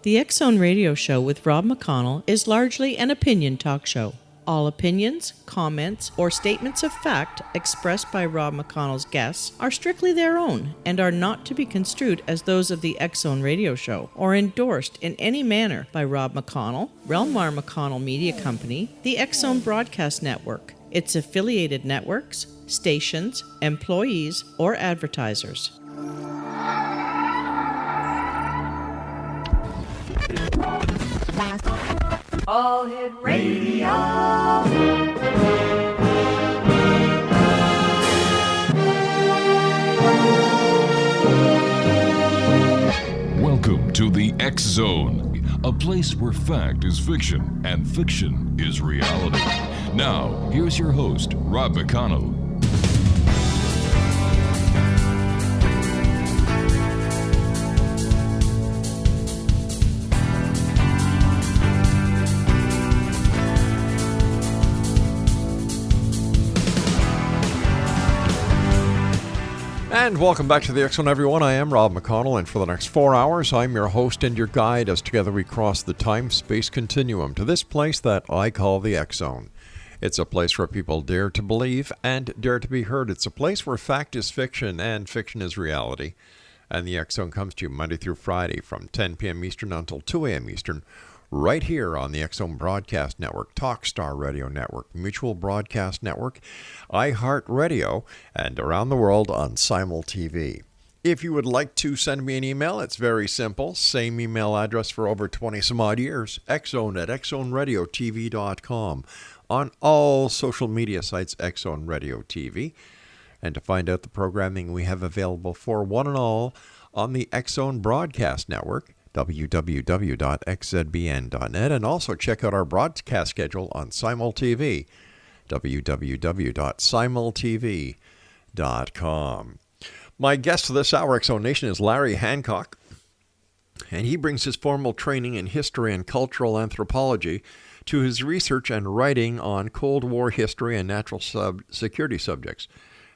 The X Zone Radio Show with Rob McConnell is largely an opinion talk show. All opinions, comments, or statements of fact expressed by Rob McConnell's guests are strictly their own and are not to be construed as those of the X Zone Radio Show or endorsed in any manner by Rob McConnell, Relmar McConnell Media Company, the X Zone Broadcast Network, its affiliated networks, stations, employees, or advertisers. All Hit Radio. Welcome to the X Zone, a place where fact is fiction and fiction is reality. Now, here's your host, Rob McConnell. And welcome back to the X Zone, everyone. I am Rob McConnell, and for the next 4 hours, I'm your host and your guide as together we cross the time-space continuum to this place that I call the X Zone. It's a place where people dare to believe and dare to be heard. It's a place where fact is fiction and fiction is reality. And the X Zone comes to you Monday through Friday from 10 p.m. Eastern until 2 a.m. Eastern, right here on the X Zone Broadcast Network, Talkstar Radio Network, Mutual Broadcast Network, iHeartRadio, and around the world on Simul TV. If you would like to send me an email, it's very simple. Same email address for over 20 some odd years, xzone@xzoneradiotv.com. On all social media sites, X Zone Radio TV. And to find out the programming we have available for one and all on the X Zone Broadcast Network, www.xzbn.net, and also check out our broadcast schedule on Simul TV, www.simultv.com. My guest for this hour, X Zone Nation, is Larry Hancock, and he brings his formal training in history and cultural anthropology to his research and writing on Cold War history and national security subjects.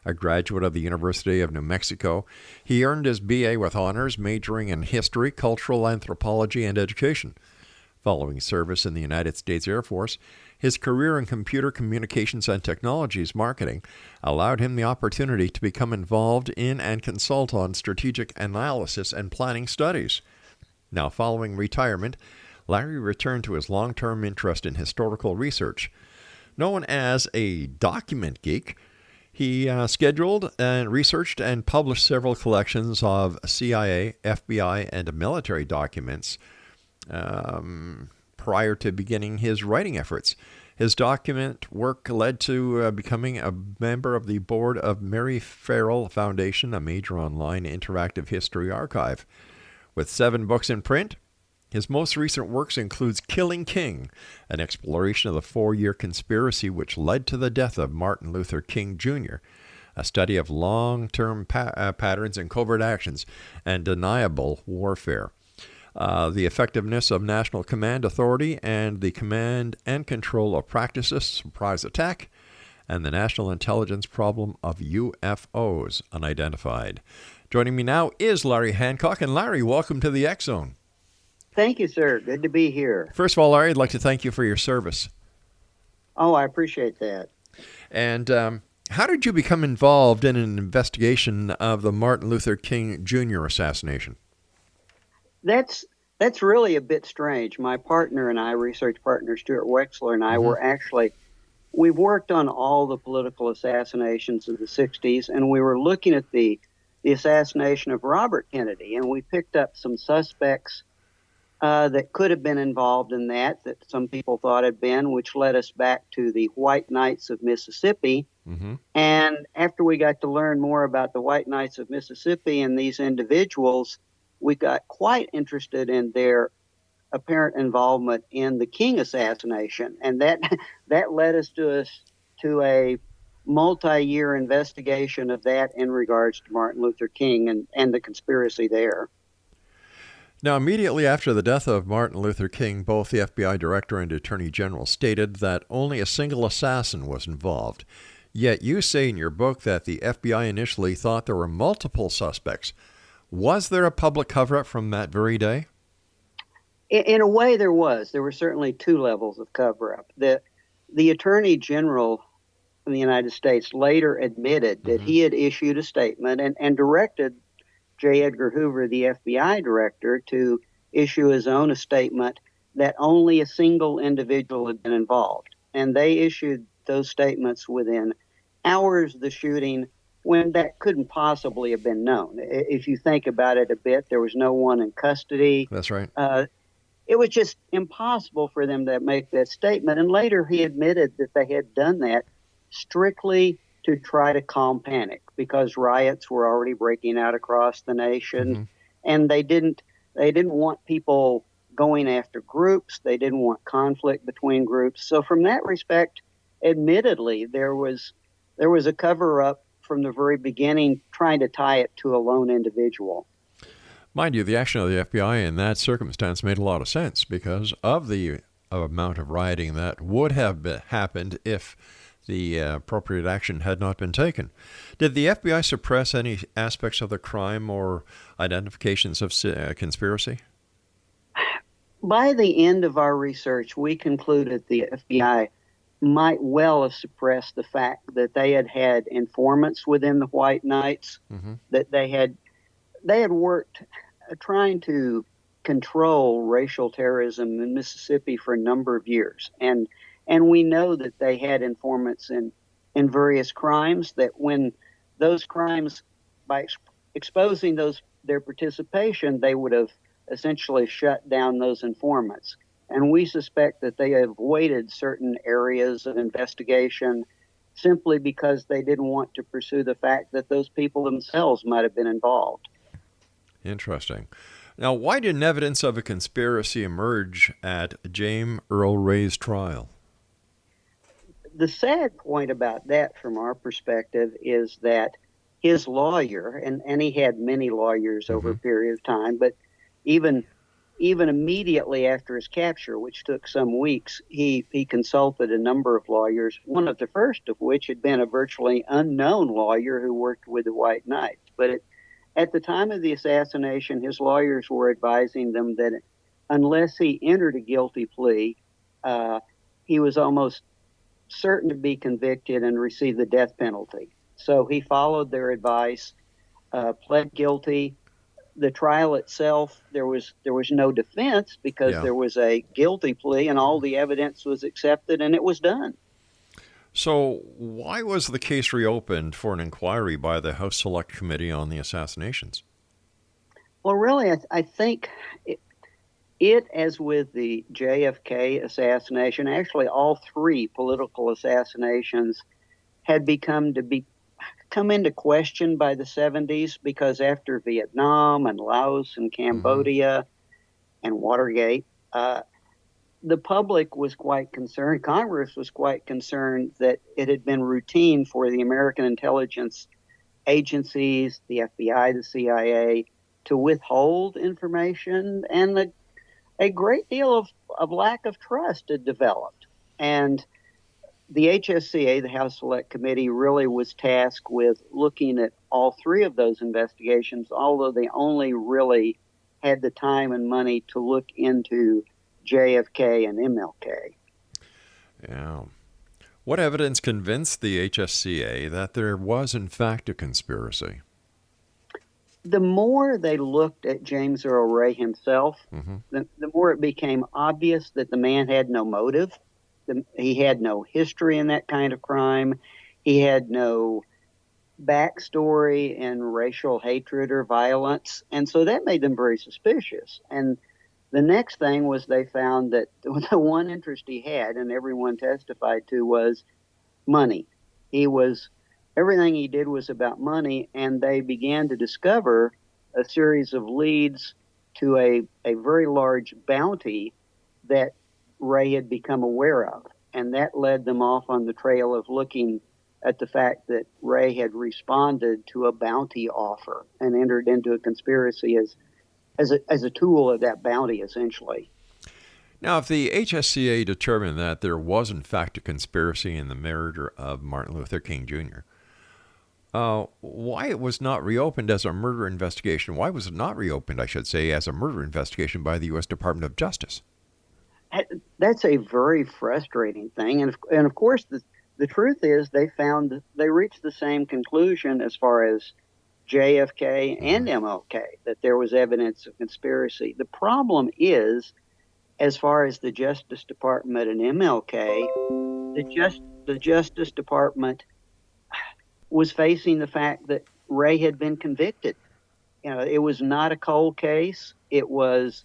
A graduate of the University of New Mexico, he earned his BA with honors, majoring in history, cultural anthropology, and education. Following service in the United States Air Force, his career in computer communications and technologies marketing allowed him the opportunity to become involved in and consult on strategic analysis and planning studies. Now, following retirement, Larry returned to his long-term interest in historical research. Known as a document geek, he scheduled and researched and published several collections of CIA, FBI, and military documents prior to beginning his writing efforts. His document work led to becoming a member of the board of Mary Ferrell Foundation, a major online interactive history archive. With 7 books in print, his most recent works includes Killing King, an exploration of the 4-year conspiracy which led to the death of Martin Luther King Jr., a study of long-term patterns in covert actions and deniable warfare, the effectiveness of national command authority and the command and control of practices, surprise attack, and the national intelligence problem of UFOs, unidentified. Joining me now is Larry Hancock. And Larry, welcome to the X Zone. Thank you, sir. Good to be here. First of all, Larry, I'd like to thank you for your service. Oh, I appreciate that. And how did you become involved in an investigation of the Martin Luther King Jr. assassination? That's really a bit strange. My partner and I, research partner Stuart Wexler, and I we've worked on all the political assassinations of the 60s, and we were looking at the assassination of Robert Kennedy, and we picked up some suspects that could have been involved in that some people thought had been, which led us back to the White Knights of Mississippi. Mm-hmm. And after we got to learn more about the White Knights of Mississippi and these individuals, we got quite interested in their apparent involvement in the King assassination. And that led us to a multi-year investigation of that in regards to Martin Luther King and the conspiracy there. Now, immediately after the death of Martin Luther King, both the FBI director and attorney general stated that only a single assassin was involved. Yet you say in your book that the FBI initially thought there were multiple suspects. Was there a public cover-up from that very day? In a way, there were certainly two levels of cover-up. The Attorney General in the United States later admitted that he had issued a statement and directed J. Edgar Hoover, the FBI director, to issue his own statement that only a single individual had been involved. And they issued those statements within hours of the shooting, when that couldn't possibly have been known. If you think about it a bit, there was no one in custody. That's right. It was just impossible for them to make that statement. And later he admitted that they had done that strictly to try to calm panic, because riots were already breaking out across the nation, and they didn't want people going after groups. They didn't want conflict between groups. So from that respect, admittedly, there was a cover-up from the very beginning, trying to tie it to a lone individual. Mind you, the action of the FBI in that circumstance made a lot of sense because of the amount of rioting that would have happened if the appropriate action had not been taken. Did the FBI suppress any aspects of the crime or identifications of conspiracy? By the end of our research, we concluded the FBI might well have suppressed the fact that they had informants within the White Knights, that they had worked trying to control racial terrorism in Mississippi for a number of years. And we know that they had informants in various crimes, that when those crimes, by exposing their participation, they would have essentially shut down those informants. And we suspect that they avoided certain areas of investigation simply because they didn't want to pursue the fact that those people themselves might have been involved. Interesting. Now, why didn't evidence of a conspiracy emerge at James Earl Ray's trial? The sad point about that from our perspective is that his lawyer, and he had many lawyers over a period of time, but even immediately after his capture, which took some weeks, he consulted a number of lawyers, one of the first of which had been a virtually unknown lawyer who worked with the White Knights. But at the time of the assassination, his lawyers were advising them that unless he entered a guilty plea, he was almost certain to be convicted and receive the death penalty. So he followed their advice, pled guilty. The trial itself, there was no defense because there was a guilty plea and all the evidence was accepted and it was done. So why was the case reopened for an inquiry by the House Select Committee on the assassinations? Well, really, I think it, as with the JFK assassination, actually all three political assassinations had come into question by the 70s, because after Vietnam and Laos and Cambodia and Watergate, the public was quite concerned, Congress was quite concerned that it had been routine for the American intelligence agencies, the FBI, the CIA, to withhold information, and a great deal of lack of trust had developed. And the HSCA, the House Select Committee, really was tasked with looking at all three of those investigations, although they only really had the time and money to look into JFK and MLK. Yeah. What evidence convinced the HSCA that there was, in fact, a conspiracy? The more they looked at James Earl Ray himself, the more it became obvious that the man had no motive. He had no history in that kind of crime. He had no backstory in racial hatred or violence. And so that made them very suspicious. And the next thing was they found that the one interest he had, and everyone testified to, was money. Everything he did was about money, and they began to discover a series of leads to a very large bounty that Ray had become aware of. And that led them off on the trail of looking at the fact that Ray had responded to a bounty offer and entered into a conspiracy as a tool of that bounty, essentially. Now, if the HSCA determined that there was, in fact, a conspiracy in the murder of Martin Luther King Jr., why it was not reopened as a murder investigation. Why was it not reopened, I should say, as a murder investigation by the U.S. Department of Justice? That's a very frustrating thing. And of course, the truth is they reached the same conclusion as far as JFK and MLK, that there was evidence of conspiracy. The problem is, as far as the Justice Department and MLK, the Justice Department was facing the fact that Ray had been convicted. It was not a cold case. It was,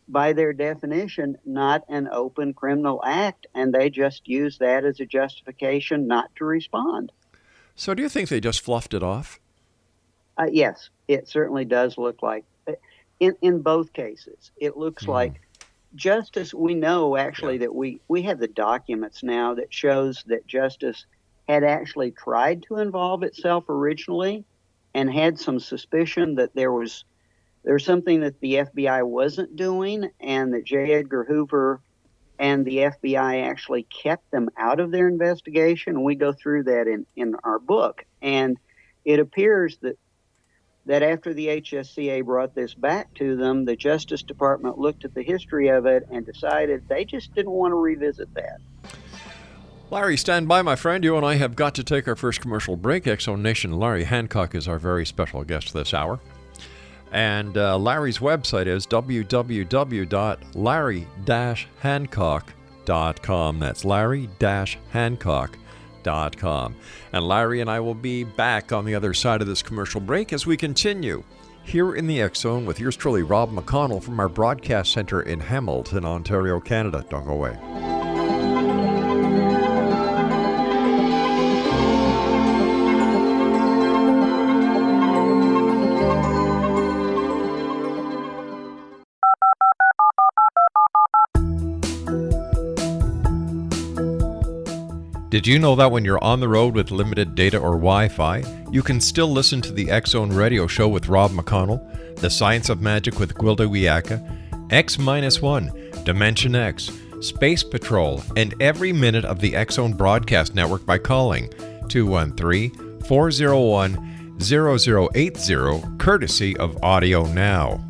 by their definition, not an open criminal act, and they just used that as a justification not to respond. So do you think they just fluffed it off? Yes, it certainly does look like. In both cases, it looks like Justice, we know actually that we have the documents now that shows that Justice had actually tried to involve itself originally and had some suspicion that there was something that the FBI wasn't doing, and that J. Edgar Hoover and the FBI actually kept them out of their investigation. And we go through that in our book. And it appears that after the HSCA brought this back to them, the Justice Department looked at the history of it and decided they just didn't want to revisit that. Larry, stand by, my friend. You and I have got to take our first commercial break. X-Zone Nation, Larry Hancock is our very special guest this hour. And Larry's website is www.larry-hancock.com. That's larry-hancock.com. And Larry and I will be back on the other side of this commercial break as we continue here in the X-Zone with yours truly, Rob McConnell, from our broadcast center in Hamilton, Ontario, Canada. Don't go away. Did you know that when you're on the road with limited data or Wi-Fi, you can still listen to the X-Zone radio show with Rob McConnell, The Science of Magic with Gwilda Wiyaka, X-1, Dimension X, Space Patrol, and every minute of the X-Zone broadcast network by calling 213-401-0080, courtesy of Audio Now.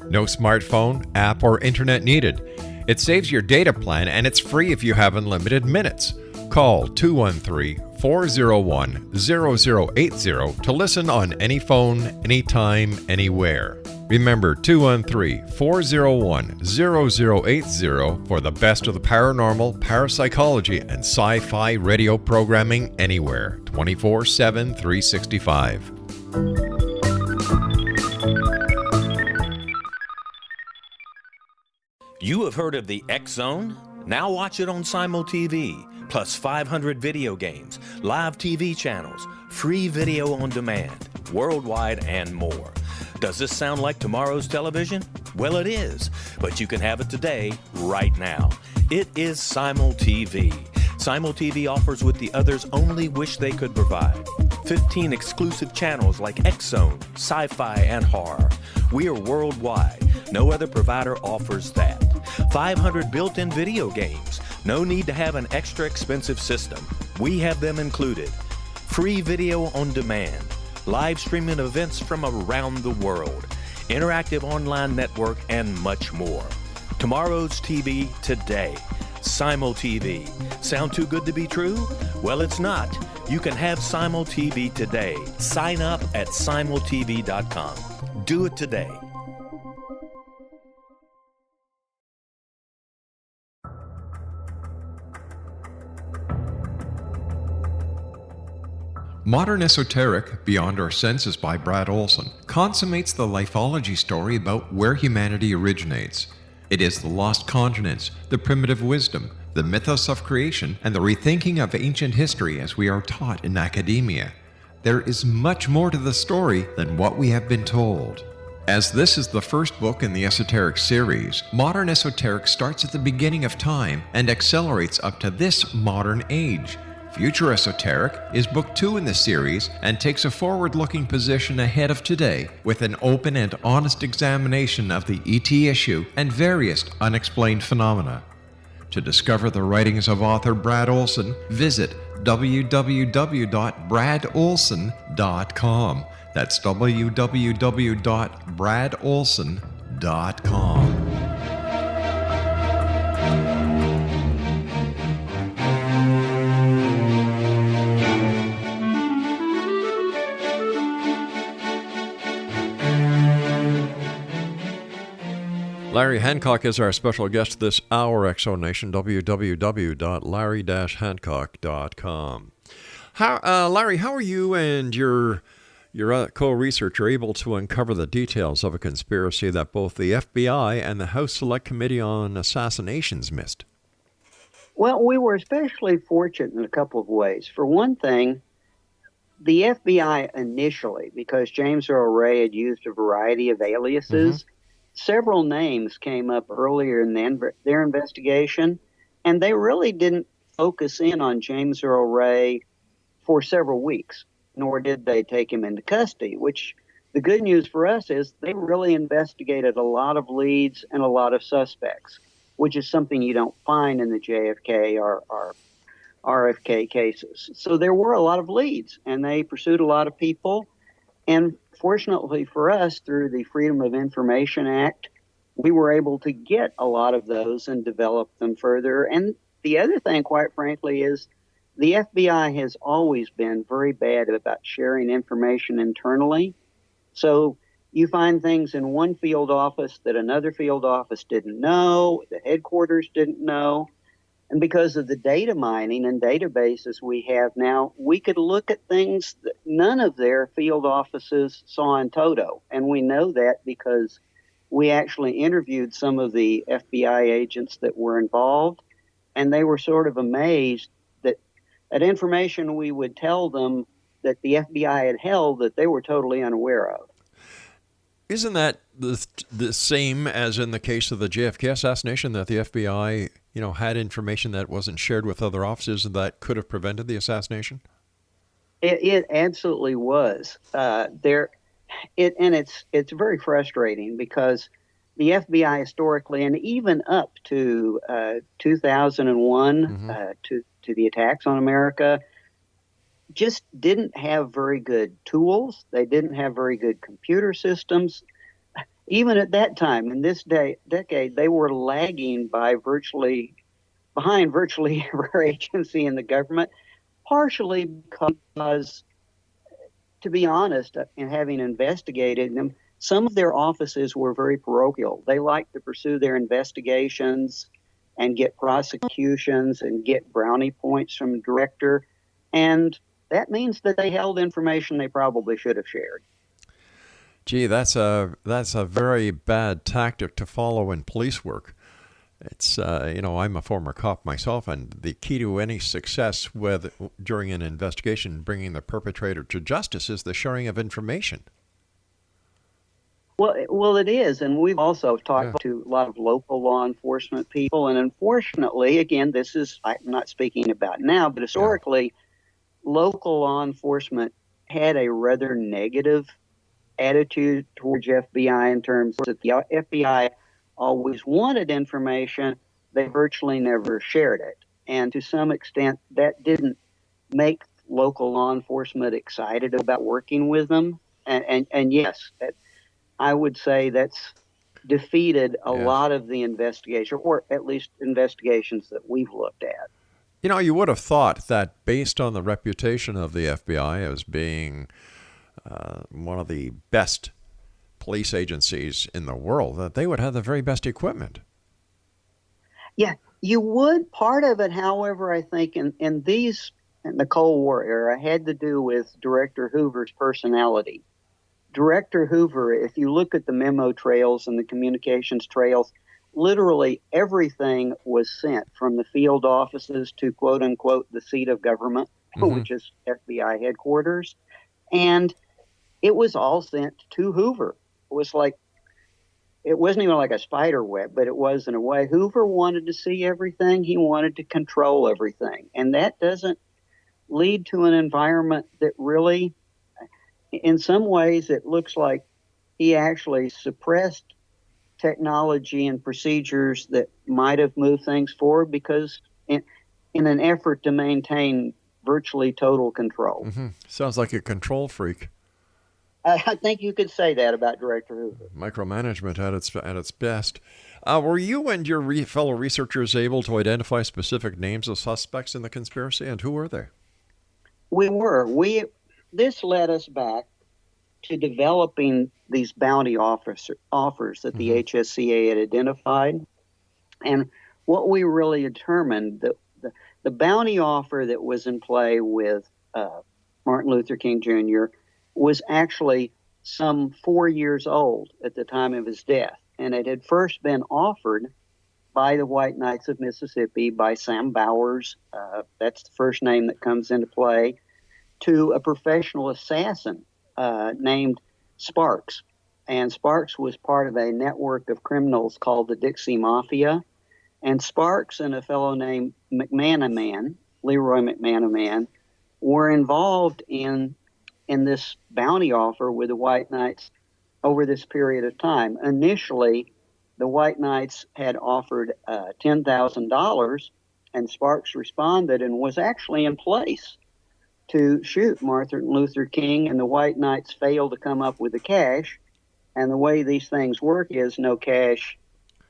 No smartphone, app, or internet needed. It saves your data plan, and it's free if you have unlimited minutes. Call 213-401-0080 to listen on any phone, anytime, anywhere. Remember, 213-401-0080 for the best of the paranormal, parapsychology, and sci-fi radio programming anywhere, 24/7, 365. You have heard of the X-Zone? Now watch it on Simul TV. Plus 500 video games, live TV channels, free video on demand, worldwide, and more. Does this sound like tomorrow's television? Well, it is, but you can have it today, right now. It is Simul TV. Simul TV offers what the others only wish they could provide. 15 exclusive channels like X-Zone, sci-fi, and horror. We are worldwide. No other provider offers that. 500 built-in video games. No need to have an extra expensive system. We have them included. Free video on demand. Live streaming events from around the world. Interactive online network, and much more. Tomorrow's TV today. Simul TV. Sound too good to be true? Well, it's not. You can have Simul TV today. Sign up at simultv.com. Do it today. Modern Esoteric, Beyond Our Senses by Brad Olson, consummates the lifeology story about where humanity originates. It is the lost continents, the primitive wisdom, the mythos of creation, and the rethinking of ancient history as we are taught in academia. There is much more to the story than what we have been told. As this is the first book in the Esoteric series, Modern Esoteric starts at the beginning of time and accelerates up to this modern age. Future Esoteric is book 2 in the series and takes a forward-looking position ahead of today with an open and honest examination of the ET issue and various unexplained phenomena. To discover the writings of author Brad Olson, visit www.bradolson.com. That's www.bradolson.com. Larry Hancock is our special guest this hour, Exonation, www.larry-hancock.com. Larry, how are you and your co-researcher able to uncover the details of a conspiracy that both the FBI and the House Select Committee on Assassinations missed? Well, we were especially fortunate in a couple of ways. For one thing, the FBI initially, because James Earl Ray had used a variety of aliases, several names came up earlier in their investigation, and they really didn't focus in on James Earl Ray for several weeks, nor did they take him into custody, which the good news for us is they really investigated a lot of leads and a lot of suspects, which is something you don't find in the JFK or RFK cases. So there were a lot of leads, and they pursued a lot of people. And fortunately for us, through the Freedom of Information Act, we were able to get a lot of those and develop them further. And the other thing, quite frankly, is the FBI has always been very bad about sharing information internally. So you find things in one field office that another field office didn't know, the headquarters didn't know. And because of the data mining and databases we have now, we could look at things that none of their field offices saw in toto. And we know that because we actually interviewed some of the FBI agents that were involved, and they were sort of amazed that information we would tell them that the FBI had held that they were totally unaware of. Isn't that the same as in the case of the JFK assassination, that the FBI, had information that wasn't shared with other officers that could have prevented the assassination? It absolutely was. It's very frustrating because the FBI historically, and even up to 2001, to the attacks on America, just didn't have very good tools. They didn't have very good computer systems. Even at that time, in this decade, they were lagging behind virtually every agency in the government, partially because, to be honest, in having investigated them, some of their offices were very parochial. They liked to pursue their investigations and get prosecutions and get brownie points from the director. And that means that they held information they probably should have shared. Gee, that's a very bad tactic to follow in police work. It's I'm a former cop myself, and the key to any success during an investigation, bringing the perpetrator to justice, is the sharing of information. Well, it is, and we've also talked to a lot of local law enforcement people, and unfortunately, again, I'm not speaking about now, but historically, local law enforcement had a rather negative attitude towards FBI in terms that the FBI always wanted information, they virtually never shared it. And to some extent, that didn't make local law enforcement excited about working with them. And yes, I would say that's defeated a lot of the investigation, or at least investigations that we've looked at. You would have thought that based on the reputation of the FBI as being one of the best police agencies in the world, that they would have the very best equipment. Yeah, you would. Part of it, however, I think in the Cold War era had to do with Director Hoover's personality. Director Hoover, if you look at the memo trails and the communications trails, literally everything was sent from the field offices to quote unquote the seat of government, which is FBI headquarters. And it was all sent to Hoover. It wasn't even like a spider web, but it was in a way. Hoover wanted to see everything. He wanted to control everything. And that doesn't lead to an environment that really, in some ways, it looks like he actually suppressed technology and procedures that might have moved things forward because in an effort to maintain virtually total control. Sounds like a control freak. I think you could say that about Director Hoover. Micromanagement at its best. Were you and your fellow researchers able to identify specific names of suspects in the conspiracy, and who were they? We were. This led us back to developing these bounty offers that the HSCA had identified. And what we really determined, the bounty offer that was in play with Martin Luther King Jr. was actually some 4 years old at the time of his death. And it had first been offered by the White Knights of Mississippi, by Sam Bowers, that's the first name that comes into play, to a professional assassin named Sparks. And Sparks was part of a network of criminals called the Dixie Mafia. And Sparks and a fellow named Leroy McManaman, were involved in this bounty offer with the White Knights over this period of time. Initially, the White Knights had offered $10,000, and Sparks responded and was actually in place to shoot Martin Luther King, and the White Knights failed to come up with the cash. And the way these things work is no cash,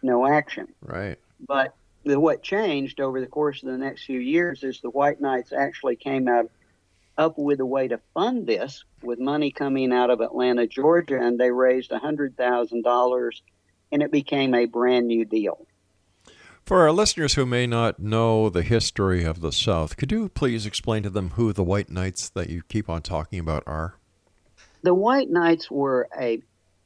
no action. Right. But what changed over the course of the next few years is the White Knights actually came up with a way to fund this with money coming out of Atlanta, Georgia, and they raised $100,000, and it became a brand new deal. For our listeners who may not know the history of the South, could you please explain to them who the White Knights that you keep on talking about are? The White Knights were a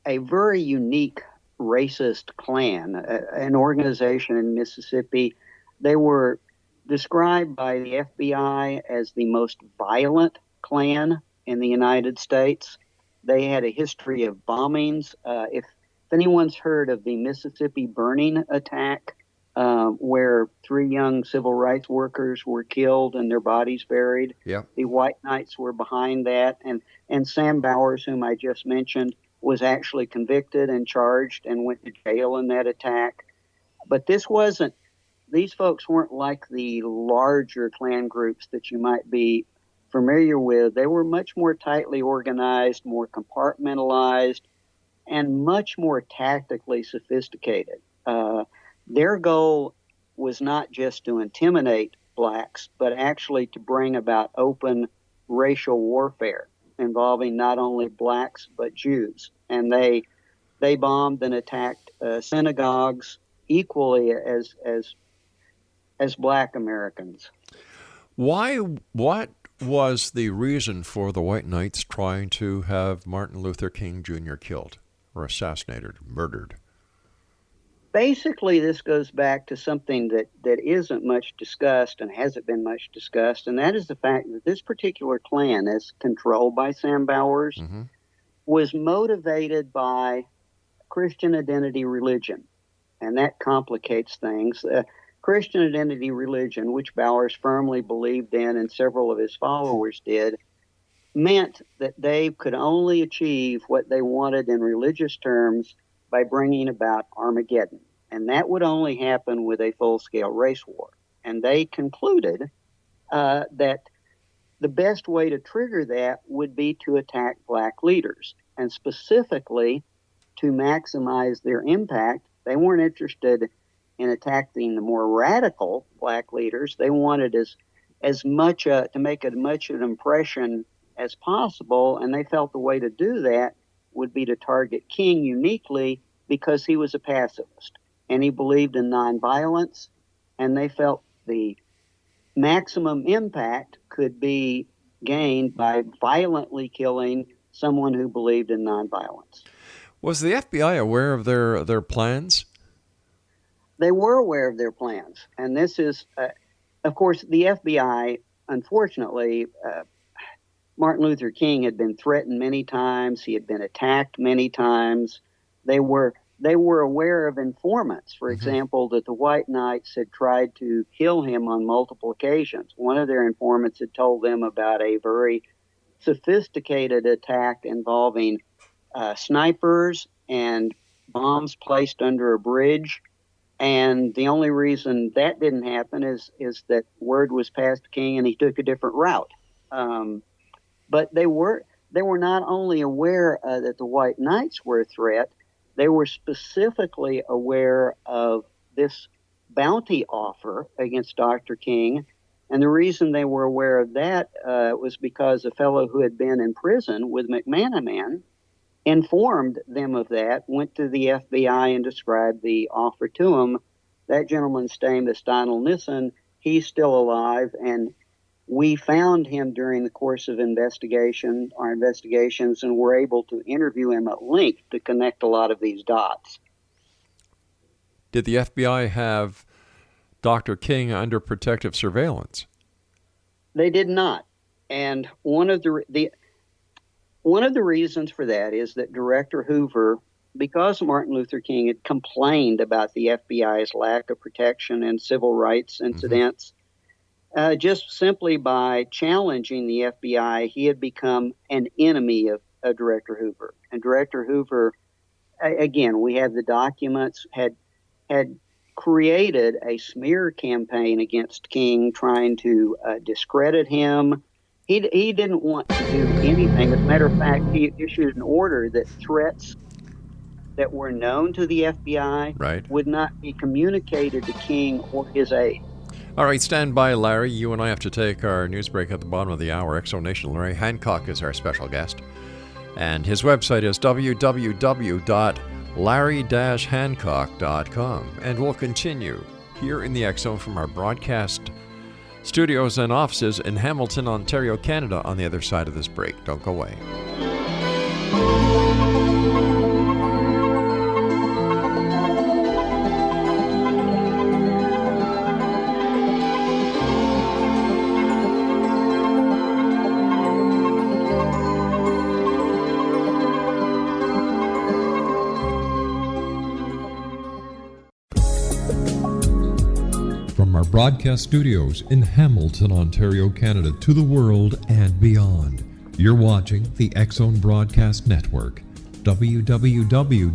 very unique racist clan, an organization in Mississippi. They were described by the FBI as the most violent clan in the United States. They had a history of bombings. If anyone's heard of the Mississippi burning attack, where 3 young civil rights workers were killed and their bodies buried, the White Knights were behind that. And Sam Bowers, whom I just mentioned, was actually convicted and charged and went to jail in that attack. But these folks weren't like the larger Klan groups that you might be familiar with. They were much more tightly organized, more compartmentalized, and much more tactically sophisticated. Their goal was not just to intimidate blacks, but actually to bring about open racial warfare involving not only blacks but Jews. And they bombed and attacked synagogues equally as black Americans. What was the reason for the White Knights trying to have Martin Luther King Jr. killed or assassinated, murdered? Basically, this goes back to something that isn't much discussed and hasn't been much discussed, and that is the fact that this particular Klan, as controlled by Sam Bowers, was motivated by Christian identity religion, and that complicates things. Christian identity religion, which Bowers firmly believed in and several of his followers did, meant that they could only achieve what they wanted in religious terms by bringing about Armageddon. And that would only happen with a full-scale race war. And they concluded that the best way to trigger that would be to attack black leaders. And specifically, to maximize their impact, they weren't interested in attacking the more radical black leaders. They wanted as much to make as much an impression as possible, and they felt the way to do that would be to target King uniquely because he was a pacifist and he believed in nonviolence, and they felt the maximum impact could be gained by violently killing someone who believed in nonviolence. Was the FBI aware of their plans? They were aware of their plans, and this is, of course, the FBI, unfortunately, Martin Luther King had been threatened many times. He had been attacked many times. They were aware of informants, for example, that the White Knights had tried to kill him on multiple occasions. One of their informants had told them about a very sophisticated attack involving snipers and bombs placed under a bridge. And the only reason that didn't happen is that word was passed to King and he took a different route. But they were not only aware that the White Knights were a threat, they were specifically aware of this bounty offer against Dr. King. And the reason they were aware of that was because a fellow who had been in prison with McManaman informed them of that, went to the FBI and described the offer to them. That gentleman's name is Donald Nissen. He's still alive, and we found him during the course of our investigations, and were able to interview him at length to connect a lot of these dots. Did the FBI have Dr. King under protective surveillance? They did not. And one of the reasons for that is that Director Hoover, because Martin Luther King had complained about the FBI's lack of protection and civil rights incidents, just simply by challenging the FBI, he had become an enemy of Director Hoover. And Director Hoover, again, we have the documents, had created a smear campaign against King, trying to discredit him. He didn't want to do anything. As a matter of fact, he issued an order that threats that were known to the FBI would not be communicated to King or his aides. All right, stand by, Larry. You and I have to take our news break at the bottom of the hour. Exonation. Larry Hancock is our special guest. And his website is www.larry-hancock.com. And we'll continue here in the X Zone from our broadcast studios and offices in Hamilton, Ontario, Canada, on the other side of this break. Don't go away. From our broadcast studios in Hamilton, Ontario, Canada, to the world and beyond, you're watching the X Zone Broadcast Network, www.xzbn.net.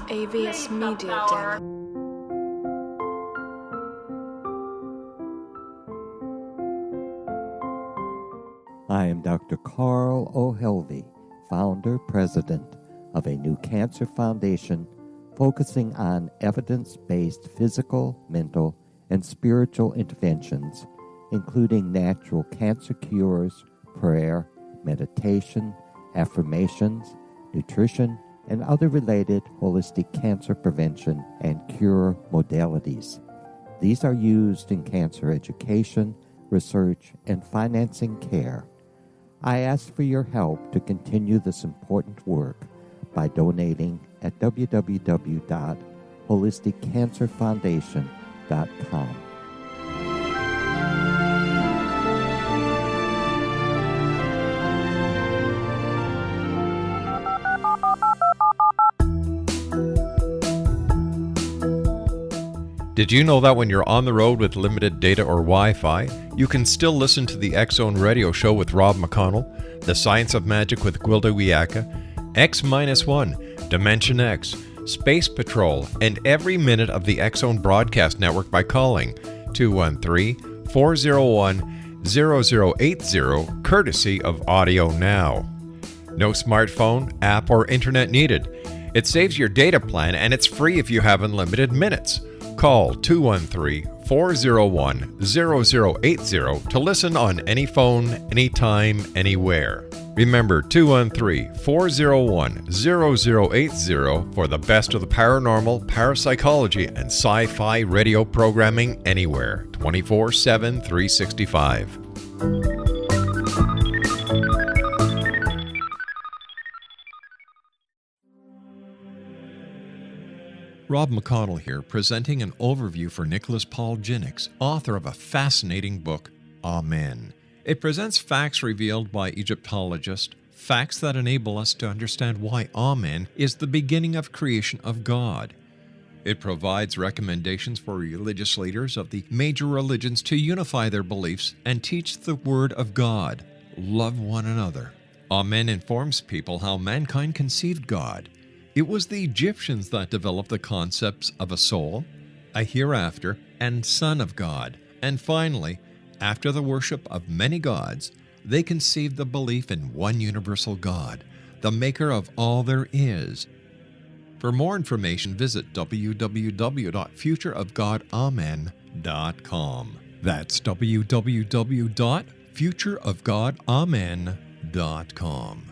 AVS Media Den. I am Dr. Carl O'Helvey, founder, president of a new cancer foundation focusing on evidence-based physical, mental, and spiritual interventions, including natural cancer cures, prayer, meditation, affirmations, nutrition, and other related holistic cancer prevention and cure modalities. These are used in cancer education, research, and financing care. I ask for your help to continue this important work by donating at www.holisticcancerfoundation.com. Did you know that when you're on the road with limited data or Wi-Fi, you can still listen to the X Zone Radio Show with Rob McConnell, The Science of Magic with Gwilda Wiyaka, X-1, Dimension X, Space Patrol, and every minute of the X Zone Broadcast Network by calling 213-401-0080, courtesy of Audio Now. No smartphone, app, or internet needed. It saves your data plan and it's free if you have unlimited minutes. Call 213-401-0080 to listen on any phone, anytime, anywhere. Remember 213-401-0080 for the best of the paranormal, parapsychology, and sci-fi radio programming anywhere, 24/7, 365. Rob McConnell here, presenting an overview for Nicholas Paul Jennings, author of a fascinating book, Amen. It presents facts revealed by Egyptologists, facts that enable us to understand why Amen is the beginning of creation of God. It provides recommendations for religious leaders of the major religions to unify their beliefs and teach the Word of God. love one another. Amen informs people how mankind conceived God. It was the Egyptians that developed the concepts of a soul, a hereafter, and Son of God. And finally, after the worship of many gods, they conceived the belief in one universal God, the maker of all there is. For more information, visit www.futureofgodamen.com. That's www.futureofgodamen.com.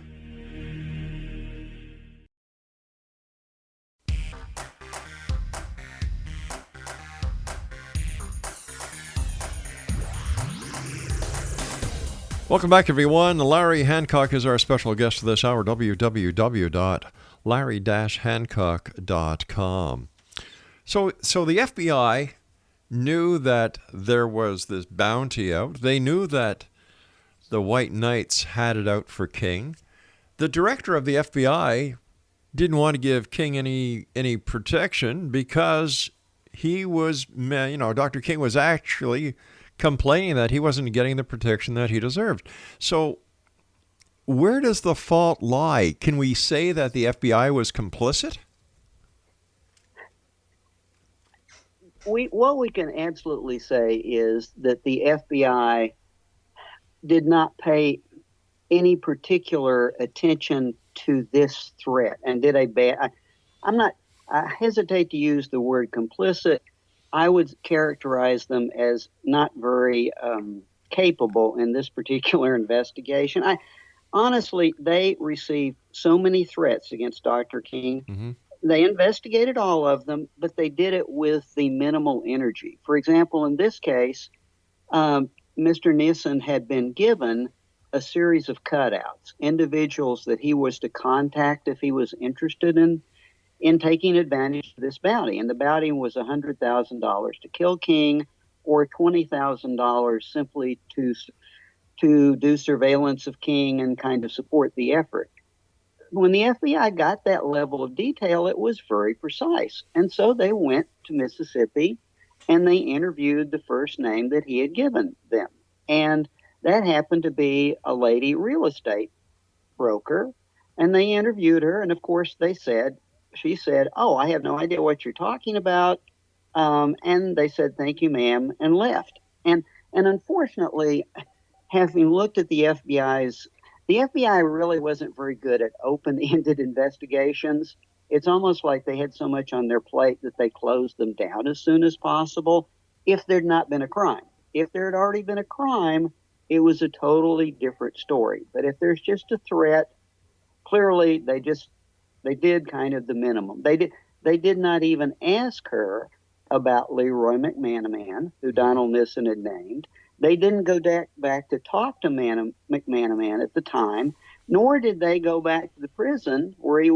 Welcome back, everyone. Larry Hancock is our special guest for this hour, www.larry-hancock.com. So the FBI knew that there was this bounty out. They knew that the White Knights had it out for King. The director of the FBI didn't want to give King any protection because he was, Dr. King was actually complaining that he wasn't getting the protection that he deserved. So where does the fault lie? Can we say that the FBI was complicit? What we can absolutely say is that the FBI did not pay any particular attention to this threat and did a bad. I hesitate to use the word complicit. I would characterize them as not very capable in this particular investigation. Honestly, they received so many threats against Dr. King. Mm-hmm. They investigated all of them, but they did it with the minimal energy. For example, in this case, Mr. Nissen had been given a series of cutouts, individuals that he was to contact if he was interested in taking advantage of this bounty. And the bounty was $100,000 to kill King or $20,000 simply to do surveillance of King and kind of support the effort. When the FBI got that level of detail, it was very precise. And so they went to Mississippi and they interviewed the first name that he had given them. And that happened to be a lady real estate broker. And they interviewed her. And of course, she said, "Oh, I have no idea what you're talking about." And they said, "Thank you, ma'am," and left. And unfortunately, having looked at the FBI really wasn't very good at open-ended investigations. It's almost like they had so much on their plate that they closed them down as soon as possible if there'd not been a crime. If there had already been a crime, it was a totally different story. But if there's just a threat, clearly they did kind of the minimum. They did not even ask her about Leroy McManaman, who Donald Nissen had named. They didn't go back to talk to McManaman at the time, nor did they go back to the prison where he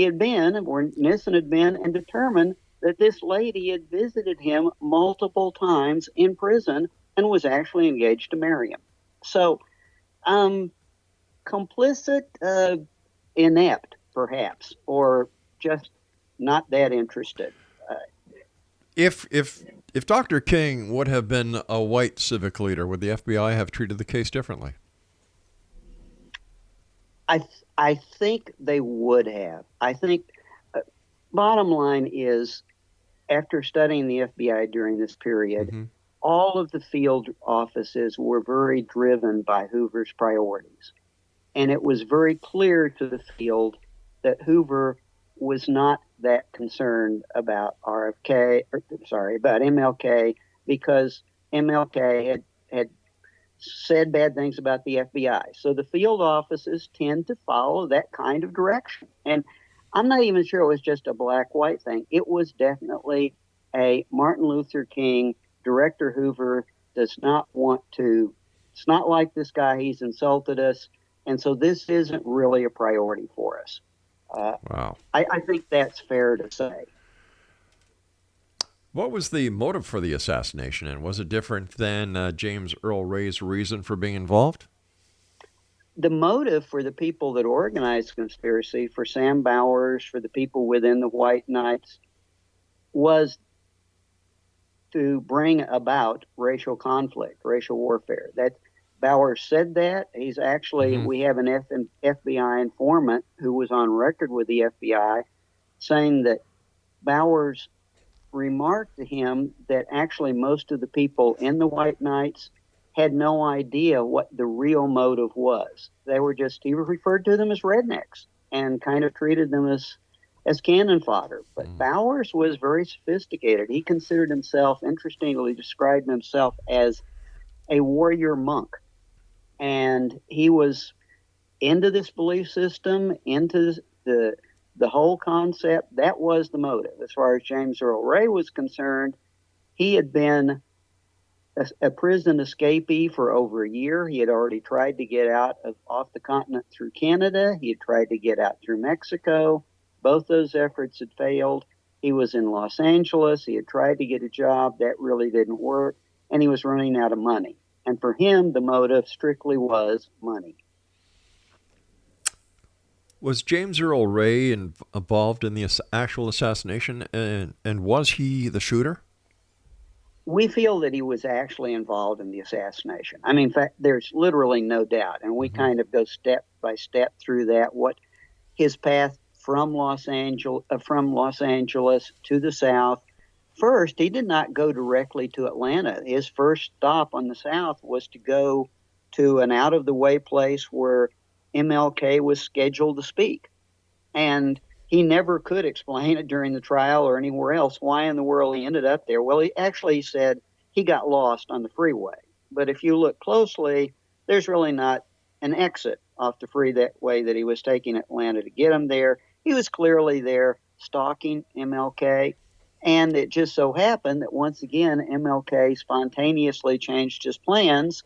had been, where Nissen had been, and determine that this lady had visited him multiple times in prison and was actually engaged to marry him. So, complicit, inept, perhaps, or just not that interested. If Dr. King would have been a white civic leader, would the FBI have treated the case differently? I think they would have. I think bottom line is, after studying the FBI during this period, mm-hmm. all of the field offices were very driven by Hoover's priorities. And it was very clear to the field that Hoover was not that concerned about about MLK, because MLK had said bad things about the FBI. So the field offices tend to follow that kind of direction. And I'm not even sure it was just a black-white thing. It was definitely a Martin Luther King, Director Hoover does not want to, it's not like this guy, he's insulted us. And so this isn't really a priority for us. Wow. I think that's fair to say. What was the motive for the assassination, and was it different than James Earl Ray's reason for being involved? The motive for the people that organized the conspiracy, for Sam Bowers, for the people within the White Knights, was to bring about racial conflict, racial warfare. Bowers said that. He's actually, we have an FBI informant who was on record with the FBI saying that Bowers remarked to him that actually most of the people in the White Knights had no idea what the real motive was. They were just, he referred to them as rednecks and kind of treated them as cannon fodder. But Bowers was very sophisticated. He considered himself, interestingly described himself as a warrior monk. And he was into this belief system, into the whole concept. That was the motive. As far as James Earl Ray was concerned, he had been a prison escapee for over a year. He had already tried to get out off the continent through Canada. He had tried to get out through Mexico. Both those efforts had failed. He was in Los Angeles. He had tried to get a job. That really didn't work. And he was running out of money. And for him, the motive strictly was money. Was James Earl Ray involved in the actual assassination, and was he the shooter? We feel that he was actually involved in the assassination. I mean, in fact, there's literally no doubt. And we kind of go step by step through that, what his path from Los Angeles to the South. First, he did not go directly to Atlanta. His first stop on the South was to go to an out-of-the-way place where MLK was scheduled to speak. And he never could explain it during the trial or anywhere else why in the world he ended up there. Well, he actually said he got lost on the freeway. But if you look closely, there's really not an exit off the freeway that he was taking Atlanta to get him there. He was clearly there stalking MLK. And it just so happened that once again, MLK spontaneously changed his plans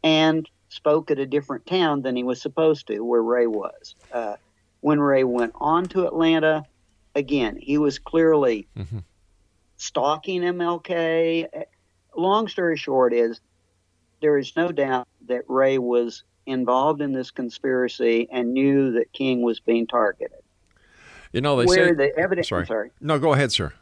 and spoke at a different town than he was supposed to, where Ray was. When Ray went on to Atlanta, again, he was clearly stalking MLK. Long story short is, there is no doubt that Ray was involved in this conspiracy and knew that King was being targeted. You know, they where say... the evidence, sorry. No, go ahead, sir.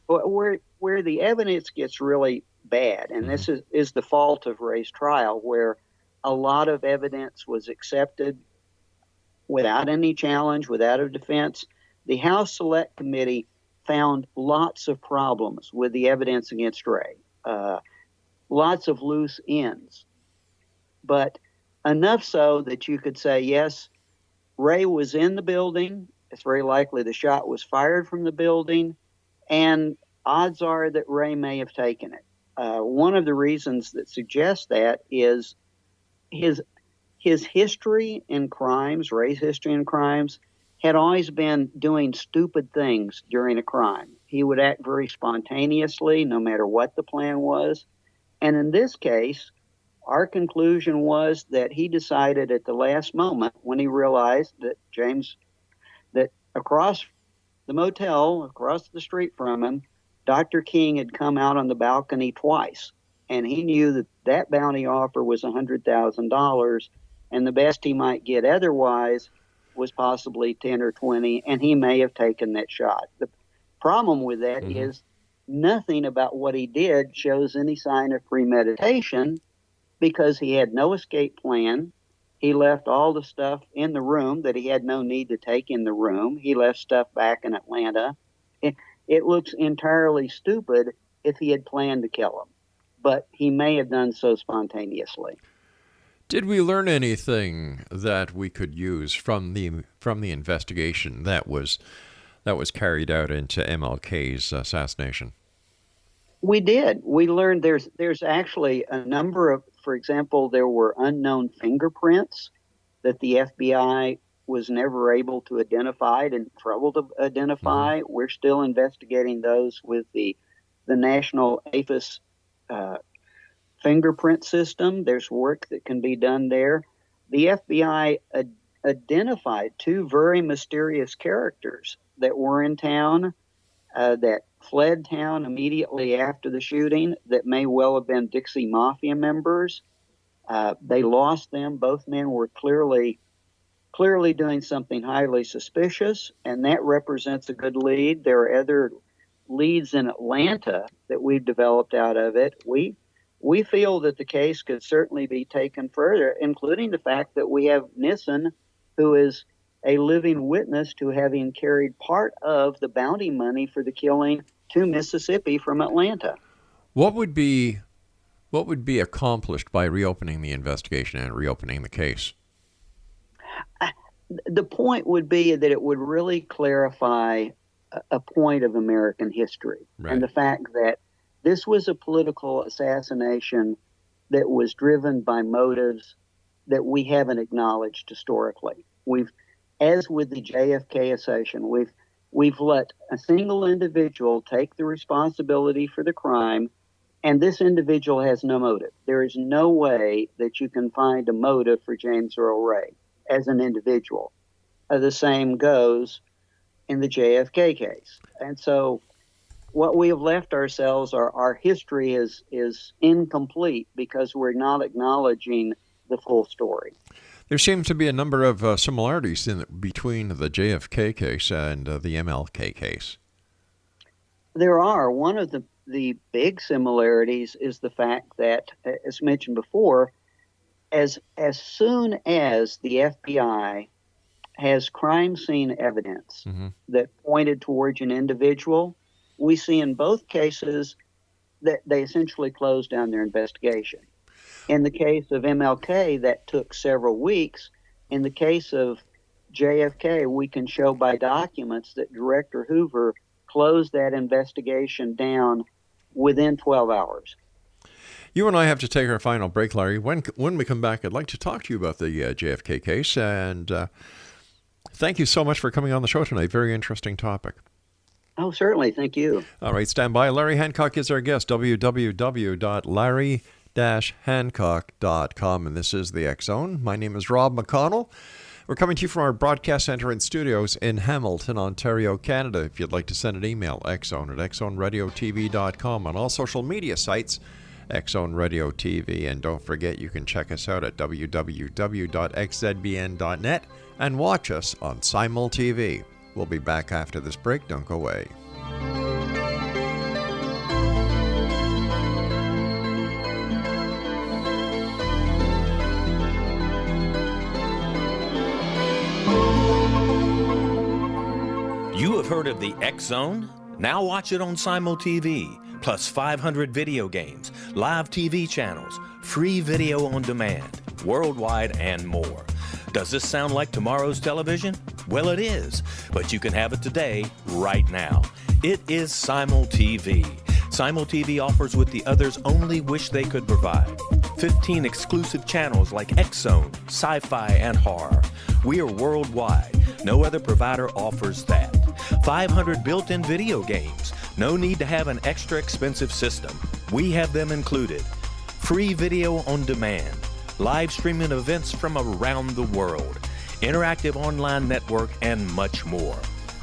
Where the evidence gets really bad, and this is the fault of Ray's trial, where a lot of evidence was accepted without any challenge, without a defense. The House Select Committee found lots of problems with the evidence against Ray, lots of loose ends, but enough so that you could say, yes, Ray was in the building. It's very likely the shot was fired from the building, and odds are that Ray may have taken it. One of the reasons that suggests that is his history in crimes, Ray's history in crimes, had always been doing stupid things during a crime. He would act very spontaneously, no matter what the plan was. And in this case, our conclusion was that he decided at the last moment, when he realized that that across the motel, across the street from him, Dr. King had come out on the balcony twice. And he knew that that bounty offer was $100,000, and the best he might get otherwise was possibly 10 or 20, and he may have taken that shot. The problem with that is nothing about what he did shows any sign of premeditation, because he had no escape plan. He left all the stuff in the room that he had no need to take in the room. He left stuff back in Atlanta. It looks entirely stupid if he had planned to kill him, but he may have done so spontaneously. Did we learn anything that we could use from the investigation that was carried out into MLK's assassination? We did. We learned there's actually a number of, for example, there were unknown fingerprints that the FBI was never able to identify and trouble to identify. We're still investigating those with the National APHIS fingerprint system. There's work that can be done there. The FBI identified two very mysterious characters that were in town, that fled town immediately after the shooting, that may well have been Dixie Mafia members. They lost them. Both men were clearly doing something highly suspicious, and that represents a good lead. There are other leads in Atlanta that we've developed out of it. We we feel that the case could certainly be taken further, including the fact that we have Nissen, who is a living witness to having carried part of the bounty money for the killing to Mississippi from Atlanta. What would be accomplished by reopening the investigation and reopening the case? The point would be that it would really clarify a point of American history, right, and the fact that this was a political assassination that was driven by motives that we haven't acknowledged historically. As with the JFK assassination, we've let a single individual take the responsibility for the crime, and this individual has no motive. There is no way that you can find a motive for James Earl Ray as an individual. The same goes in the JFK case. And so what we have left ourselves, our history is incomplete because we're not acknowledging the full story. There seems to be a number of similarities between the JFK case and the MLK case. There are. One of the big similarities is the fact that, as mentioned before, as soon as the FBI has crime scene evidence that pointed towards an individual, we see in both cases that they essentially close down their investigation. In the case of MLK, that took several weeks. In the case of JFK, we can show by documents that Director Hoover closed that investigation down within 12 hours. You and I have to take our final break, Larry. When we come back, I'd like to talk to you about the JFK case. And thank you so much for coming on the show tonight. Very interesting topic. Oh, certainly. Thank you. All right, stand by. Larry Hancock is our guest. www.larry-hancock.com. And this is the X Zone. My name is Rob McConnell. We're coming to you from our broadcast center and studios in Hamilton, Ontario, Canada. If you'd like to send an email, xzone@xzoneradiotv.com. On all social media sites, X Zone Radio TV. And don't forget, you can check us out at www.xzbn.net and watch us on Simul TV. We'll be back after this break. Don't go away. You have heard of the X Zone? Now watch it on Simul TV, plus 500 video games, live TV channels, free video on demand, worldwide, and more. Does this sound like tomorrow's television? Well, it is, but you can have it today, right now. It is Simul TV. Simul TV offers what the others only wish they could provide. 15 exclusive channels like X Zone, sci-fi, and horror. We are worldwide. No other provider offers that. 500 built-in video games. No need to have an extra expensive system. We have them included. Free video on demand. Live streaming events from around the world. Interactive online network, and much more.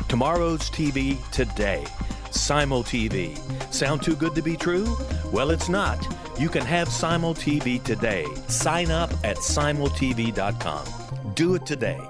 Tomorrow's TV today. Simul TV. Sound too good to be true? Well, it's not. You can have Simul TV today. Sign up at simultv.com. Do it today.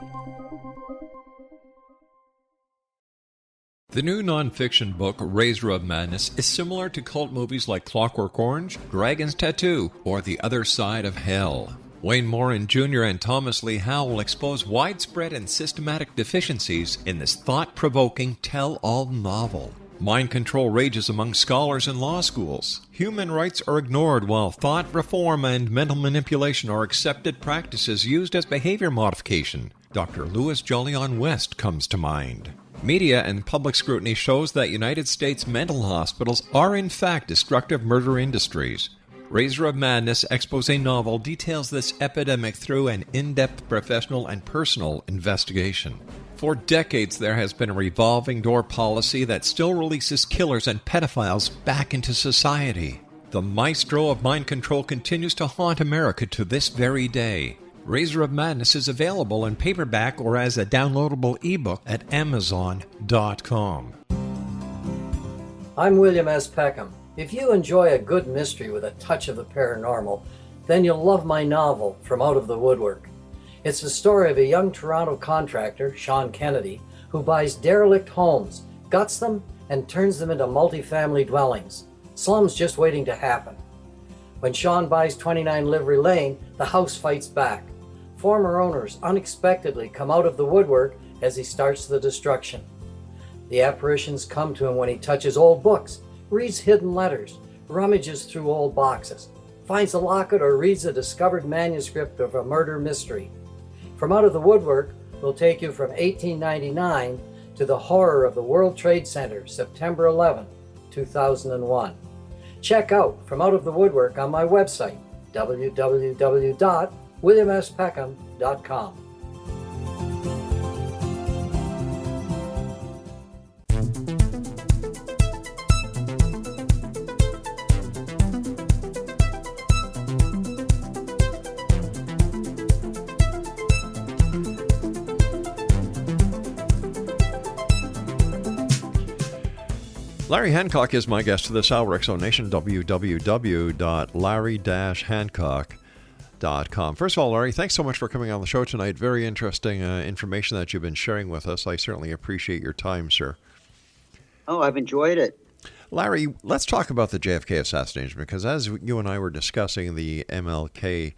The new nonfiction book, Razor of Madness, is similar to cult movies like Clockwork Orange, Dragon's Tattoo, or The Other Side of Hell. Wayne Morin Jr. and Thomas Lee Howe will expose widespread and systematic deficiencies in this thought-provoking tell-all novel. Mind control rages among scholars in law schools. Human rights are ignored while thought reform and mental manipulation are accepted practices used as behavior modification. Dr. Louis Jolyon West comes to mind. Media and public scrutiny shows that United States mental hospitals are in fact destructive murder industries. Razor of Madness expose novel details this epidemic through an in-depth professional and personal investigation. For decades, there has been a revolving door policy that still releases killers and pedophiles back into society. The maestro of mind control continues to haunt America to this very day. Razor of Madness is available in paperback or as a downloadable ebook at Amazon.com. I'm William S. Peckham. If you enjoy a good mystery with a touch of the paranormal, then you'll love my novel, From Out of the Woodwork. It's the story of a young Toronto contractor, Sean Kennedy, who buys derelict homes, guts them, and turns them into multifamily dwellings. Slums just waiting to happen. When Sean buys 29 Livery Lane, the house fights back. Former owners unexpectedly come out of the woodwork as he starts the destruction. The apparitions come to him when he touches old books, reads hidden letters, rummages through old boxes, finds a locket, or reads a discovered manuscript of a murder mystery. From Out of the Woodwork will take you from 1899 to the horror of the World Trade Center, September 11, 2001. Check out From Out of the Woodwork on my website, www.williamspeckham.com. Larry Hancock is my guest this hour. Exonation, www.larry-hancock.com. First of all, Larry, thanks so much for coming on the show tonight. Very interesting information that you've been sharing with us. I certainly appreciate your time, sir. Oh, I've enjoyed it. Larry, let's talk about the JFK assassination, because as you and I were discussing the MLK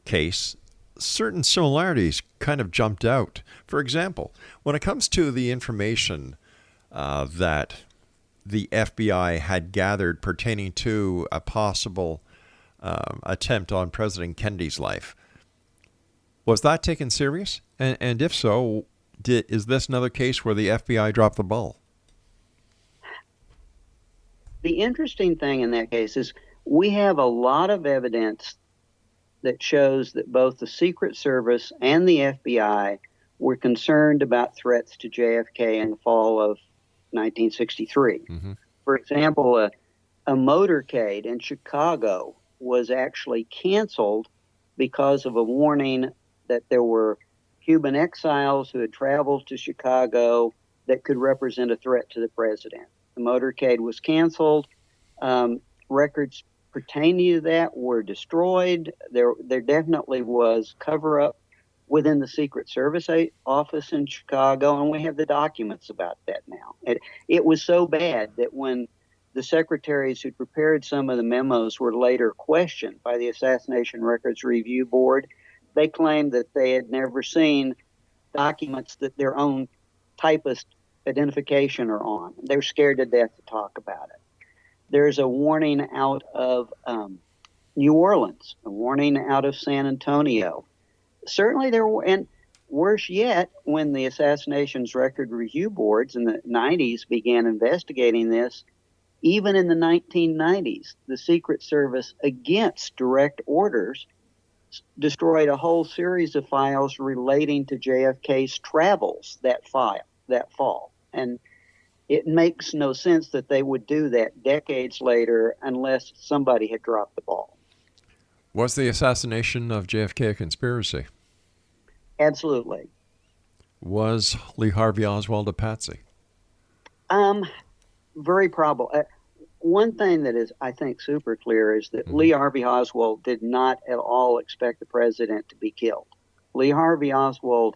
case, certain similarities kind of jumped out. For example, when it comes to the information that the FBI had gathered pertaining to a possible attempt on President Kennedy's life, was that taken serious? And if so, is this another case where the FBI dropped the ball? The interesting thing in that case is we have a lot of evidence that shows that both the Secret Service and the FBI were concerned about threats to JFK in the fall of 1963. Mm-hmm. For example, a motorcade in Chicago was actually canceled because of a warning that there were Cuban exiles who had traveled to Chicago that could represent a threat to the president. The motorcade was canceled. Records pertaining to that were destroyed. There definitely was cover-up within the Secret Service office in Chicago, and we have the documents about that now. It was so bad that when the secretaries who prepared some of the memos were later questioned by the Assassination Records Review Board, they claimed that they had never seen documents that their own typist identification are on. They're scared to death to talk about it. There's a warning out of New Orleans, a warning out of San Antonio. Certainly there were, and worse yet, when the Assassinations Record Review Boards in the 90s began investigating this, even in the 1990s, the Secret Service, against direct orders, destroyed a whole series of files relating to JFK's travels that fall. And it makes no sense that they would do that decades later unless somebody had dropped the ball. Was the assassination of JFK a conspiracy? Absolutely. Was Lee Harvey Oswald a patsy? Very probable. One thing that is, I think, super clear is that Lee Harvey Oswald did not at all expect the president to be killed. Lee Harvey Oswald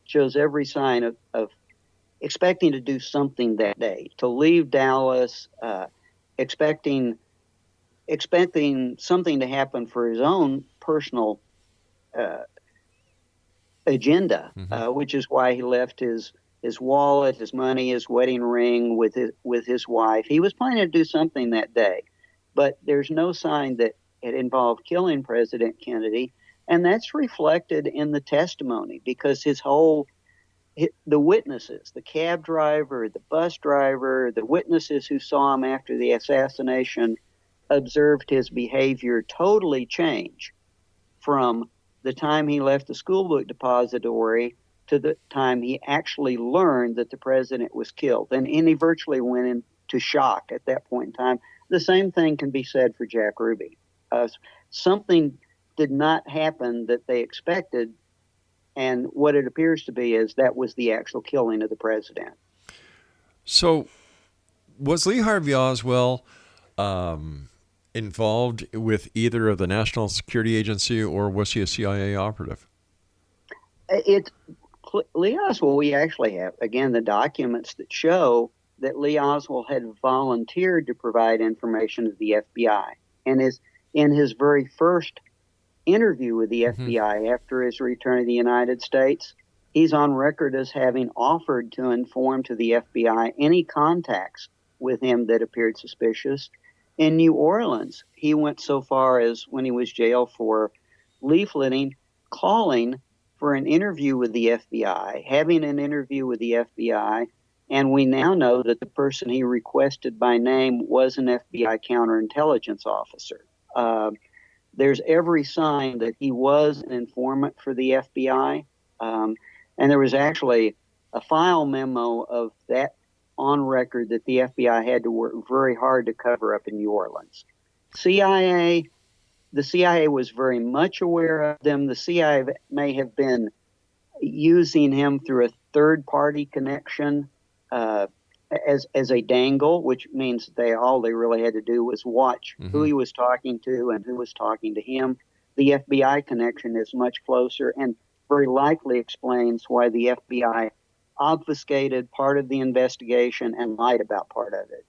shows every sign of expecting to do something that day, to leave Dallas, expecting something to happen for his own personal agenda, which is why he left his wallet, his money, his wedding ring with his wife. He was planning to do something that day, but there's no sign that it involved killing President Kennedy, and that's reflected in the testimony because the witnesses, the cab driver, the bus driver, the witnesses who saw him after the assassination observed his behavior totally change from the time he left the school book depository to the time he actually learned that the president was killed. And he virtually went into shock at that point in time. The same thing can be said for Jack Ruby. Something did not happen that they expected, and what it appears to be is that was the actual killing of the president. So was Lee Harvey Oswald involved with either of the National Security Agency, or was he a CIA operative? Lee Oswald, we actually have, again, the documents that show that Lee Oswald had volunteered to provide information to the FBI. And in his very first interview with the FBI after his return to the United States, he's on record as having offered to inform to the FBI any contacts with him that appeared suspicious. In New Orleans, he went so far as, when he was jailed for leafleting, calling for an interview with the FBI, having an interview with the FBI, and we now know that the person he requested by name was an FBI counterintelligence officer. There's every sign that he was an informant for the FBI, and there was actually a file memo of that on record that the FBI had to work very hard to cover up in New Orleans. The CIA was very much aware of them. The CIA may have been using him through a third-party connection as a dangle, which means all they really had to do was watch who he was talking to and who was talking to him. The FBI connection is much closer and very likely explains why the FBI obfuscated part of the investigation and lied about part of it.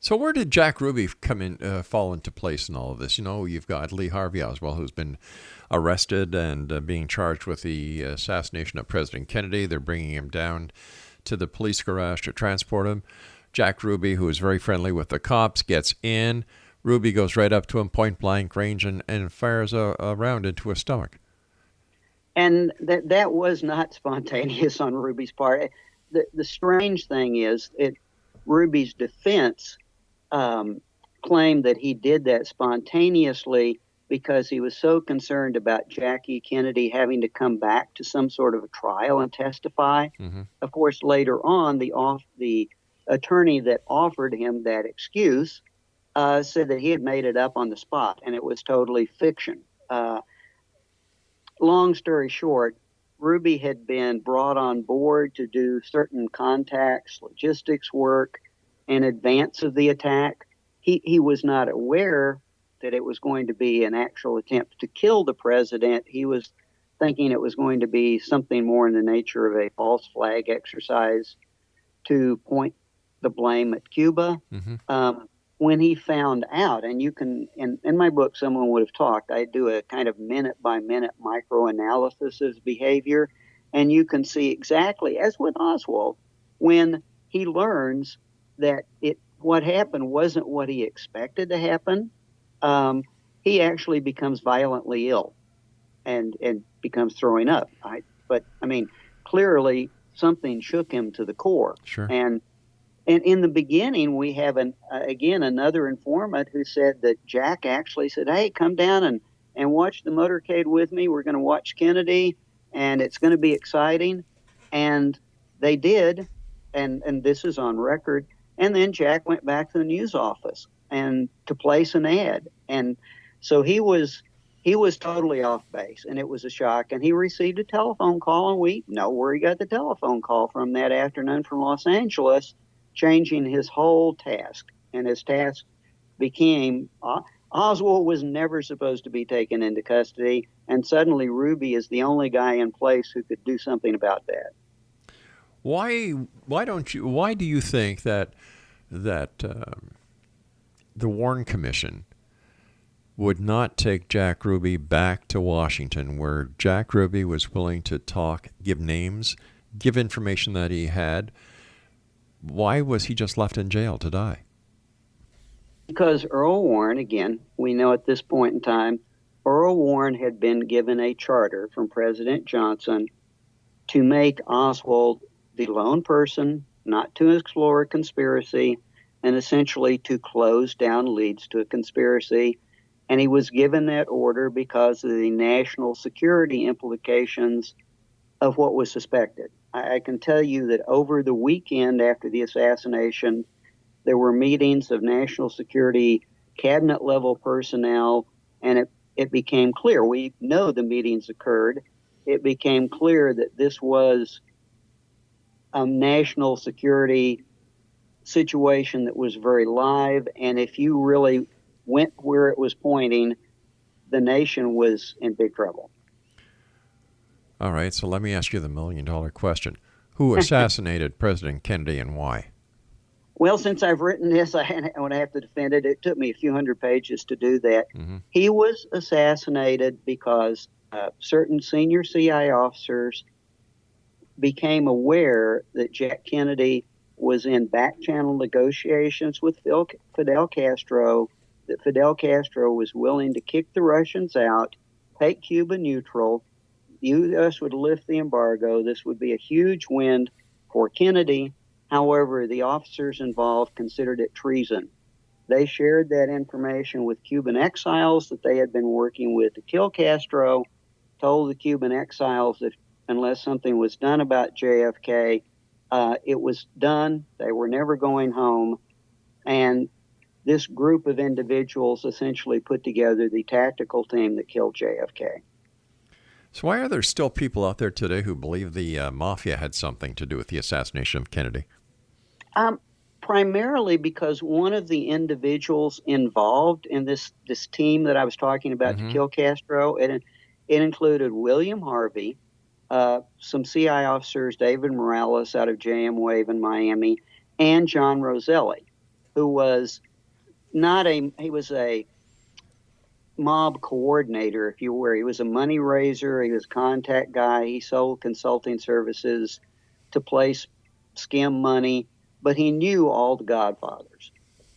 So where did Jack Ruby fall into place in all of this? You know, you've got Lee Harvey Oswald, who's been arrested and being charged with the assassination of President Kennedy. They're bringing him down to the police garage to transport him. Jack Ruby, who is very friendly with the cops, gets in. Ruby goes right up to him, point blank range, and fires a round into his stomach. And that was not spontaneous on Ruby's part. The strange thing is Ruby's defense claimed that he did that spontaneously because he was so concerned about Jackie Kennedy having to come back to some sort of a trial and testify. Of course, later on, the attorney that offered him that excuse said that he had made it up on the spot and it was totally fiction. Long story short, Ruby had been brought on board to do certain contacts, logistics work in advance of the attack. He was not aware that it was going to be an actual attempt to kill the president. He was thinking it was going to be something more in the nature of a false flag exercise to point the blame at Cuba. When he found out, and you can, in my book, Someone Would Have Talked, I do a kind of minute-by-minute micro-analysis of his behavior, and you can see exactly, as with Oswald, when he learns that what happened wasn't what he expected to happen, he actually becomes violently ill and becomes throwing up. But clearly something shook him to the core. Sure. And in the beginning, we have another informant who said that Jack actually said, "Hey, come down and watch the motorcade with me. We're going to watch Kennedy, and it's going to be exciting." And they did, and this is on record. And then Jack went back to the news office and to place an ad. And so he was totally off base, and it was a shock. And he received a telephone call, and we know where he got the telephone call from that afternoon from Los Angeles, changing his whole task. And his task became, Oswald was never supposed to be taken into custody, and suddenly Ruby is the only guy in place who could do something about that. Why do you think that the Warren Commission would not take Jack Ruby back to Washington, where Jack Ruby was willing to talk, give names, give information that he had? Why was he just left in jail to die? Because Earl Warren, again, we know at this point in time, Earl Warren had been given a charter from President Johnson to make Oswald the lone person, not to explore a conspiracy, and essentially to close down leads to a conspiracy. And he was given that order because of the national security implications of what was suspected. I can tell you that over the weekend after the assassination, there were meetings of national security cabinet level personnel, and it became clear. We know the meetings occurred. It became clear that this was a national security situation that was very live, and if you really went where it was pointing, the nation was in big trouble. All right, so let me ask you the $1 million question. Who assassinated President Kennedy and why? Well, since I've written this, I would have to defend it. It took me a few hundred pages to do that. He was assassinated because certain senior CIA officers became aware that Jack Kennedy was in back-channel negotiations with Fidel Castro, that Fidel Castro was willing to kick the Russians out, take Cuba neutral. The U.S. would lift the embargo. This would be a huge win for Kennedy. However, the officers involved considered it treason. They shared that information with Cuban exiles that they had been working with to kill Castro, told the Cuban exiles that unless something was done about JFK, it was done. They were never going home. And this group of individuals essentially put together the tactical team that killed JFK. So why are there still people out there today who believe the mafia had something to do with the assassination of Kennedy? Primarily because one of the individuals involved in this team that I was talking about to kill Castro, it included William Harvey, some CI officers, David Morales out of JM Wave in Miami, and John Roselli, who was he was a mob coordinator, if you will. He was a money raiser. He was a contact guy. He sold consulting services to place skim money, but he knew all the godfathers.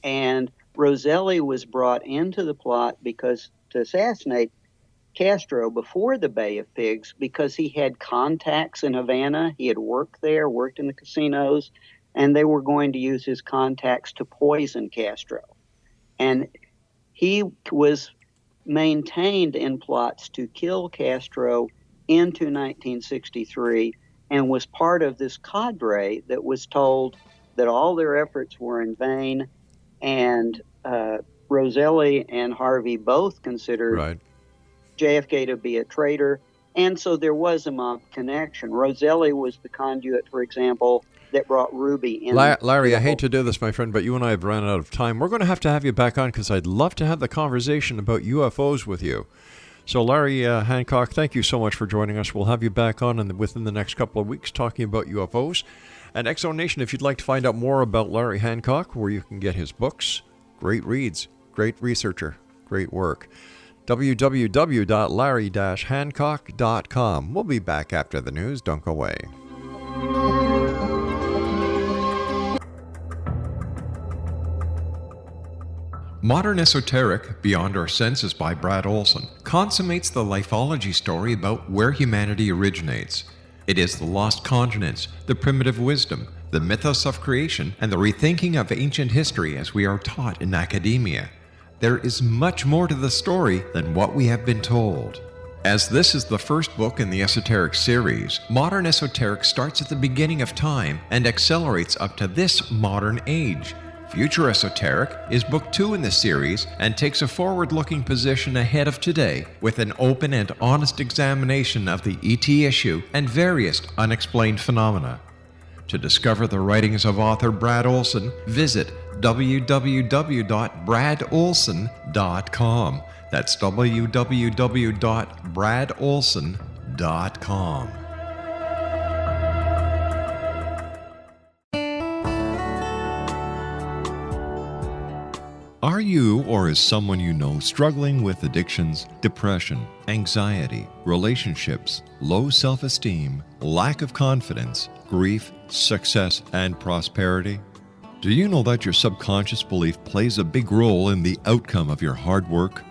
And Roselli was brought into the plot because to assassinate Castro before the Bay of Pigs because he had contacts in Havana. He had worked there, worked in the casinos, and they were going to use his contacts to poison Castro. And he was maintained in plots to kill Castro into 1963 and was part of this cadre that was told that all their efforts were in vain. And Roselli and Harvey both considered JFK to be a traitor. And so there was a mob connection. Roselli was the conduit, for example, that brought Ruby in. Larry, I hate to do this, my friend, but you and I have run out of time. We're going to have you back on because I'd love to have the conversation about UFOs with you. So, Larry Hancock, thank you so much for joining us. We'll have you back on within the next couple of weeks talking about UFOs. And Exo Nation, if you'd like to find out more about Larry Hancock, where you can get his books, great reads, great researcher, great work, www.larry-hancock.com. We'll be back after the news. Don't go away. Modern Esoteric, Beyond Our Senses by Brad Olson, consummates the lifeology story about where humanity originates. It is the lost continents, the primitive wisdom, the mythos of creation, and the rethinking of ancient history as we are taught in academia. There is much more to the story than what we have been told. As this is the first book in the Esoteric series, Modern Esoteric starts at the beginning of time and accelerates up to this modern age. Future Esoteric is book 2 in the series and takes a forward-looking position ahead of today with an open and honest examination of the ET issue and various unexplained phenomena. To discover the writings of author Brad Olson, visit www.bradolson.com. That's www.bradolson.com. Are you or is someone you know struggling with addictions, depression, anxiety, relationships, low self-esteem, lack of confidence, grief, success, and prosperity? Do you know that your subconscious belief plays a big role in the outcome of your hard work?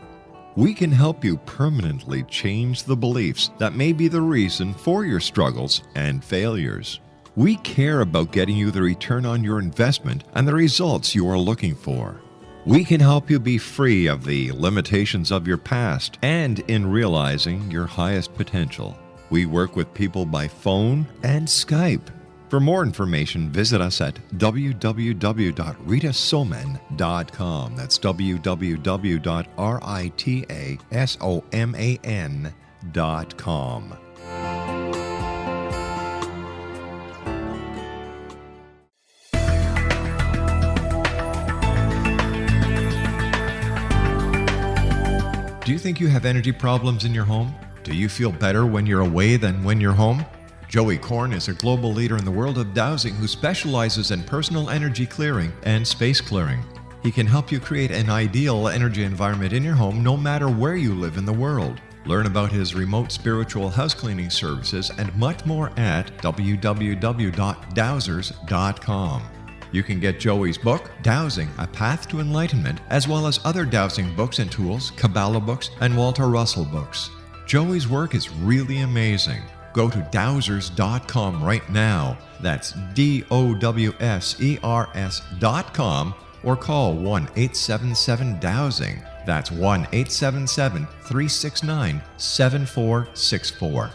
We can help you permanently change the beliefs that may be the reason for your struggles and failures. We care about getting you the return on your investment and the results you are looking for. We can help you be free of the limitations of your past and in realizing your highest potential. We work with people by phone and Skype. For more information, visit us at www.ritasoman.com. That's www.ritasoman.com. Do you think you have energy problems in your home? Do you feel better when you're away than when you're home? Joey Korn is a global leader in the world of dowsing who specializes in personal energy clearing and space clearing. He can help you create an ideal energy environment in your home no matter where you live in the world. Learn about his remote spiritual house cleaning services and much more at www.dowsers.com. You can get Joey's book, Dowsing, A Path to Enlightenment, as well as other dowsing books and tools, Kabbalah books, and Walter Russell books. Joey's work is really amazing. Go to dowsers.com right now. That's DOWSERS.com or call 1-877-DOWSING. That's 1-877-369-7464.